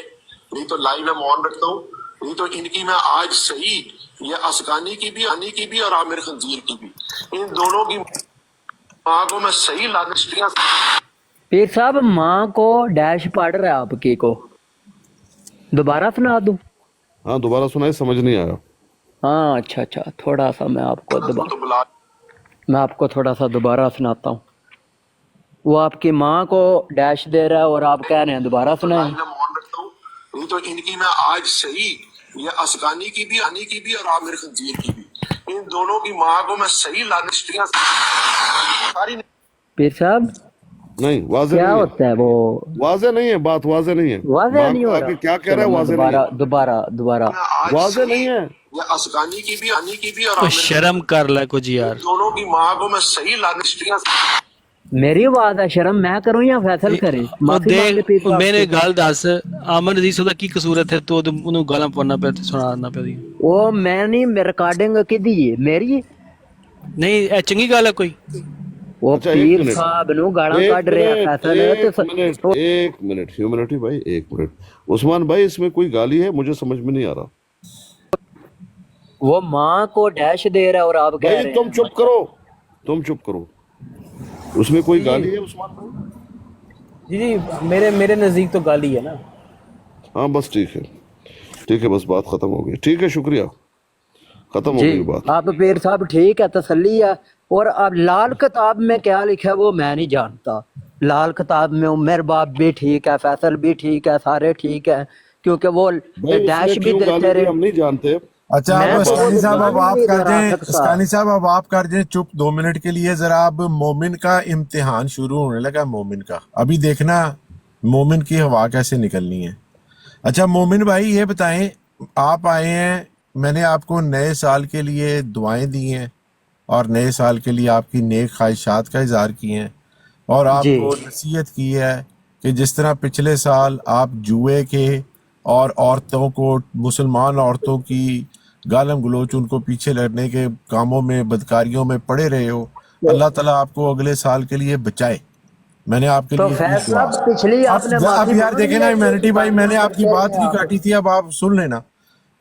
नहीं तो लाइव में मौन रखता हूँ, नहीं तो इनकी मैं आज सही ये असकानी की भी, अनी की भी और आमिर खंजीर की भी, इन दोनों की माँ को मैं सही लानतियां। पीर साहब माँ को डैश पढ़ रहा है आपकी को, दोबारा सुना दूं? हाँ दोबारा सुनाए, समझ नहीं आया। हाँ अच्छा थोड़ा सा मैं आपको थोड़ा सा दोबारा सुनाता हूँ। वो आपकी माँ को डैश दे रहा है और आप कह रहे हैं दोबारा सुनाएं। नहीं तो इनकी मैं आज सही ये असकानी की भी, अनी की भी और आमिर खंजीर की भी, इन दोनों की माँ को मैं सही लानतियां सारी। पीर साहब नहीं वाज़े क्या नहीं होता है वो? वाज़े नहीं है बात, वाज़े नहीं है। वाज़े नहीं हो आगे रहा। क्या कह रहा है? वाज़े नहीं है। दोबारा वाज़े नहीं है। ये असकानी की भी, अनी की भी और तो आमिर शर्म कर ले कुछ यार। दोनों की माँ को मैं सही लानतियां। मेरी आवाज है, शर्म मैं करूं या फैसल करे? देख मेरे गल दस, अमन अजीज ਦਾ ਕੀ ਕਸੂਰ ਹੈ ਤੋ ਉਹਨੂੰ ਗਾਲਾਂ ਪਾਉਣਾ ਪਿਆ ਤੇ ਸੁਣਾਉਣਾ ਪਿਆ? ਉਹ ਮੈਂ ਨਹੀਂ, ਰਿਕਾਰਡਿੰਗ ਕਿਹਦੀ ਹੈ? ਮੇਰੀ ਨਹੀਂ ਇਹ ਚੰਗੀ ਗੱਲ ਹੈ ਕੋਈ? ਉਹ ਪੀਰ ਸਾਹਿਬ ਨੂੰ ਗਾਲਾਂ ਕੱਢ ਰਿਹਾ फैसल। एक मिनट ह्यूमैनिटी भाई, एक मिनट। उस्मान भाई इसमें कोई गाली है? मुझे समझ में नहीं आ रहा। वो माँ को डैश दे रहा है और आप कह रहे हैं तुम चुप करो, तुम चुप करो। उसमें कोई गाली है उस्मान भाई? जी मेरे नजदीक तो गाली है ना। हाँ बस ठीक है, बस बात खत्म हो गई। ठीक है, शुक्रिया, खत्म हो गई बात। आप पीर साहब ठीक है, तसल्ली है। और अब लाल किताब में क्या लिखा है वो मैं नहीं जानता। लाल किताब में उमर बाप भी ठीक है, फैसल भी ठीक है, सारे ठीक है, क्योंकि वो डैश भी देते रहे। हम नहीं जानते। अच्छा आप अस्कानी साहब अब आप कर दें, अस्कानी साहब अब आप कर दें चुप 2 मिनट के लिए जरा। अब मोमिन का इम्तिहान शुरू होने लगा, मोमिन का। अभी देखना मोमिन की हवा कैसे निकलनी है। अच्छा मोमिन भाई ये बताएं, आप आए हैं, मैंने आपको नए साल के लिए दुआएं दी हैं और नए साल के लिए आपकी नेक ख्वाहिशात का इजहार किए हैं, और आपको नसीहत की है कि जिस तरह पिछले साल आप जुए के और औरतों को, मुसलमान औरतों की गालम गलोच, उनको पीछे लड़ने के कामों में, बदकारियों में पड़े रहे हो, اللہ ताला आपको अगले साल के लिए बचाए। मैंने आपके तो लिए फैज दुआ। साहब पिछली आपने अब माफी यार देखे ना ह्यूमैनिटी भाई, मैंने आपकी बात नहीं काटी थी, अब आप सुन लेना।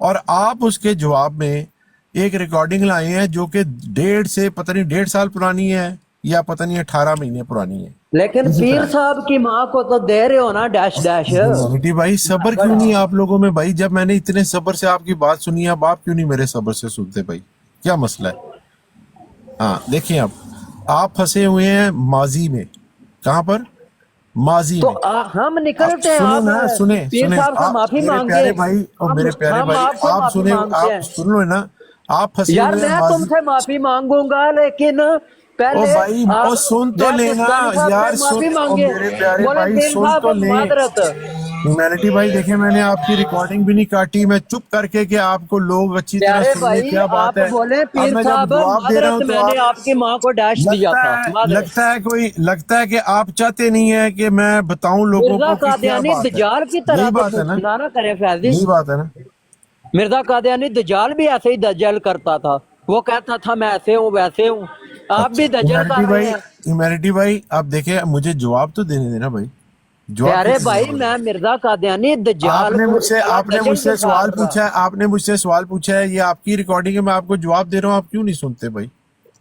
और आप उसके जवाब में एक रिकॉर्डिंग लाए हैं जो कि 1.5 साल पुरानी है या पता नहीं 18 महीने पुरानी है। लेकिन पीर साहब की माँ को तो दे रहे हो ना डैश डैश। ह्यूमैनिटी भाई सब्र क्यों नहीं आप लोगों में भाई? जब मैंने इतने सब्र से आपकी बात सुनी है, अब आप क्यों नहीं मेरे सब्र से सुनते भाई? क्या मसला है? हाँ देखिए, अब आप फंसे हुए हैं माजी में। कहाँ पर? माजी तो में। हम निकलते हैं, सुनो आप ना, सुने पीर सुने साहब से आप माफी मेरे मांगे। प्यारे भाई और मेरे प्यारे हम भाई, आपसे आप माफी सुने, मांगते आप हैं। सुन लो ना, आप फंसे यार हुए हैं मैं माजी। तुमसे माफी मांगूंगा, लेकिन ओ पहले भाई आप ओ सुन तो जैद लेना उस्तानी साहब यार, से माफी सुन। ओ मांगे। मेरे प्यारे बोले भाई पीर सुन साहब तो ले। मादरत। ह्यूमैनिटी भाई देखे, मैंने आपकी रिकॉर्डिंग भी नहीं काटी, मैं चुप करके कि आपको लोग अच्छी तरह प्यारे सुन ले भाई क्या बात आप है। बोले अब पीर मैं जब साहब जवाब दे रहा हूँ मादरत, तो मैंने आप आपकी माँ को डैश दिया था मादरत। लगता है कि आप चाहते नहीं है कि मैं बताऊं लोगों मिर्जा को कि क्या कादियानी बात है। दज्जाल की तरह यही तो बात है ना, ना करे फैजी। यही बात है ना। मिर्जा कादियानी दज्जाल भी ऐसे ही दज्जल करता था, वो कहता था मैं ऐसे हूँ वैसे हूँ। आप भी दज्जल कर रहे हैं। ह्यूमैनिटी भाई आप देखे, मुझे जवाब तो देने देना भाई। जवाब प्यारे क्यों भाई नहीं दे रहे? मैं मिर्जा कादियानी दज्जाल आपने को मुझसे इतना आपने दज्जल मुझसे दिखा सवाल रहा। पूछा है, आपने मुझसे सवाल पूछा है, ये आपकी रिकॉर्डिंग है, मैं आपको जवाब दे रहा हूँ, आप क्यों नहीं सुनते भाई?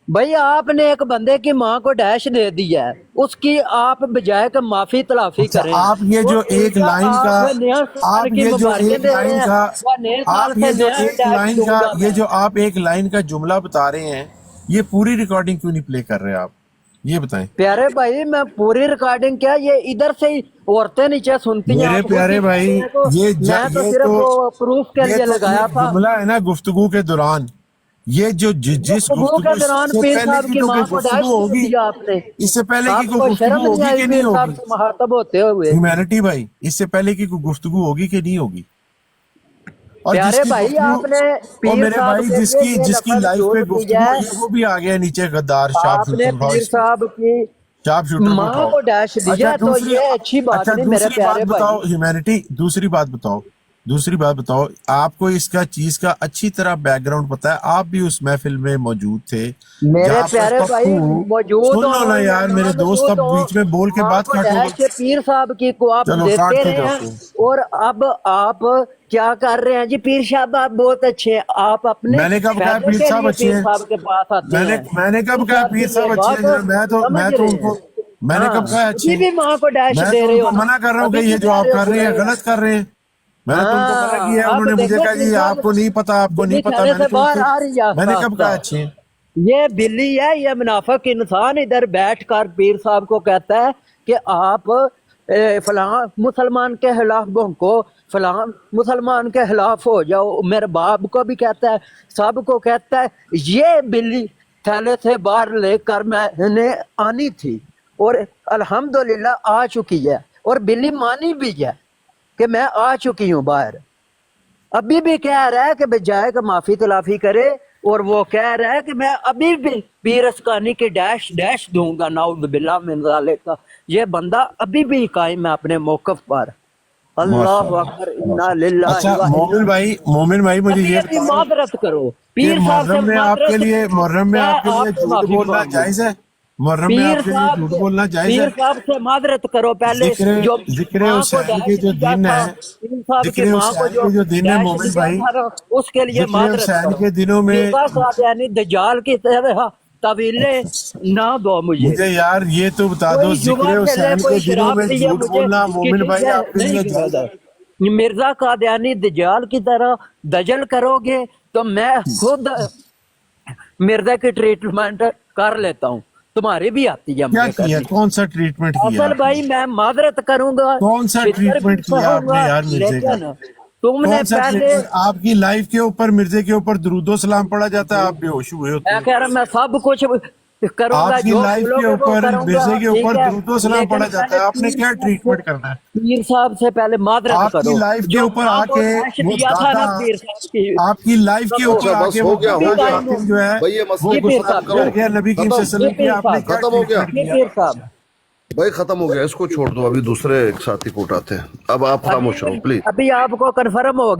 भाई आपने एक बंदे की माँ को डैश दे दिया है, उसकी आप बजाय कि माफी तलाफी अच्छा, करें। आप ये जो एक लाइन का, नया साल आप की ये जो मुबारकें एक दे रहे लाइन हैं, का, वो नए साल आप से ये जो नया एक डैश लाइन का, दूंगा ये मैं। जो आप एक लाइन का जुमला बता रहे हैं, ये पूरी रिकॉर्डिंग क्यों नहीं प्ले कर रहे आप? ये बताएं प्यारे भाई मैं पूरी रिकॉर्डिंग क्या, ये इधर से ही औरतें नीचे सुनती हैं। मेरे आप प्यारे खुद ही भाई। मैं तो सिर्फ वो प्रूफ के लिए लगाया था। जुमला है ना गुफ्तगू के दौरान, ये जो जिस गुफ्तगू गुफ्तगू के दौरान से पीर पहले साहब की की तो माँ कोई को डैश गुफ्तगू होगी, दिया आपने। इससे पहले की कोई आपको गुफ्तगू शर्म नहीं होगी आई कि पीर नहीं साहब होगी? से मुखातब होते हुए? ह्यूमैनिटी भाई इससे पहले की कोई गुफ्तगू होगी कि नहीं होगी? और प्यारे जिसकी भाई गुफ्तगू, आपने और पीर मेरे साहब भाई के लिए जिसकी ये जिसकी लफ्ज लाइफ पे झूठ गुफ्तगू दिया हुई है। है, वो भी आ गया नीचे, गद्दार शार्प आपने शूटर। पीर साहब की शार्प शूटर को माँ उठाओ। को डैश दिया, तो ये अच्छी बात नहीं मेरे दूसरी बात प्यारे बताओ भाई। ह्यूमैनिटी, दूसरी बात बताओ, आपको इसका चीज का अच्छी तरह बैकग्राउंड पता है? आप भी उस महफिल में मौजूद थे मेरे जहाँ पर प्यारे भाई पप्पू, मौजूद सुन लो हो ना या यार ना मेरे दोस्त, अब मौजूद हो, बीच में बोल के माँ बात को काटोगे। डैश पीर साहब की को आप चलो देते काट के रहे जाओ। हैं। और अब आप क्या कर रहे हैं जी? पीर साहब आप बहुत अच्छे हैं, आप अपने मैंने कब कहा फायदे पीर के साहब लिए अच्छे पीर हैं? साहब के पास आते हैं। मैंने कब कहा पीर साहब अच्छे हैं? जरा मैं तो उनको, मैंने कब कहा अच्छे अभी भी हैं? माँ को डैश मैं दे तो रहे हो उनको ना, मना कर रहा हूँ कि अभी ये भी जो कह आप रहे हो कर रहे हैं बुरे। गलत कर रहे हैं। मैंने तो उनको मना किया, अब उन्होंने मुझे देखो कहा पीर जी साहब आपको नहीं पता, आपको नहीं बिल्ली पता। थाने मैंने से बाहर आ रही है मैंने आस्ता कब कहा आस्ता। अच्छे हैं? ये बिल्ली है, ये मुनाफिक इंसान इधर बैठकर पीर साहब को कहता है कि आप फलां मुसलमान के खिलाफ भौंको, फलां मुसलमान के खिलाफ हो जाओ। मेरे बाप को भी कहता है, सबको कहता है। ये बिल्ली थैले से बाहर लेकर मैंने आनी थी और अल्हम्दुलिल्लाह आ चुकी है, और बिल्ली मानी भी है कि मैं आ चुकी हूँ बाहर। अभी भी कह रहा है कि बजाय का माफी तलाफी करे, और वो कह रहा है कि मैं अभी भी पीर अस्कानी के डैश डैश दूंगा, नाउज़ बिल्लाह मिन ज़ालिक। ये बंदा अभी भी कायम है अपने मौक़िफ़ पर। अल्लाह अकबर, इन्ना लिल्लाहि अच्छा व मोमिन भाई मुझे ये अभी बताओ मादरत करो कि पीर साहब से, मुहर्रम में मैं आपके लिए आपसे झूठ माफी बोलना मांगू। जायज है? मुहर्रम में पीर आपके लिए साहब झूठ से, बोलना जायज पीर है? साहब से मादरत करो पहले। जो जिक्र माँ को हुसैन के डैश जो दिया दिन था, है, पीर साहब की जिक्र माँ को हुसैन जो के जो दिन है डैश मोमिन दिया भाई, था ना, उसके लिए जिक्र मादरत हुसैन करो। के दिनों में मिर्जा कादियानी दज्जाल की तरह तवीले ना दो मुझे यार ये तो बता दो, कोई जिक्र जुआ खेले, हुसैन कोई के दिनों शराब में पिए, झूठ मुझे बोलना मोमिन किसी भाई से आपके नहीं लिए गिरा जायज है? था। मिर्जा कादियानी दज्जाल की तरह दजल करोगे तो मैं खुद मिर्जा की ट्रीटमेंट कर लेता हूँ, तुम्हारी भी आती है क्या मुझे किया? करनी। कौन सा ट्रीटमेंट किया असल आपने? भाई मैं मादरत करूंगा, कौन सा शिद्दत ट्रीटमेंट भी किया आपने सहूंगा, यार मिर्जे का? लेकिन तुमने कौन सा पहले, ट्रीटमेंट? आपकी लाइफ के ऊपर मिर्जे के ऊपर दरूदो सलाम पड़ा जाता है, आप बेहोश हुए होते मैं हो। कह रहा मैं सब कुछ करूंगा, आपकी जो लाइफ के बोलोगे वो ऊपर करूंगा, मिर्जे के ठीक ऊपर है। दरूदो सलाम लेकिन पड़ा जाता पहले है, आपने क्या ट्रीटमेंट करना है? पीर साहब से पहले मादरत आपकी करो। लाइफ के जो ऊपर माँ को आके डैश वो दिया था ना दादा, पीर साहब की, आपकी लाइफ के ऊपर अच्छा बस आके हो वो गया कातिल जो है भाई, ये वो मसले को पीर खत्म साहब, करो। गया नबी करीम खत्म सल्लल्लाहु अलैहि वसल्लम की, आपने क्या खत्म हो गया ट्रीटमेंट ये किया? पीर साहब भाई, खत्म हो गया, इसको छोड़ दो। अभी दूसरे एक साथी को उठाते हैं। अब आप खामोश रहो प्लीज। अभी आपको कन्फर्म हो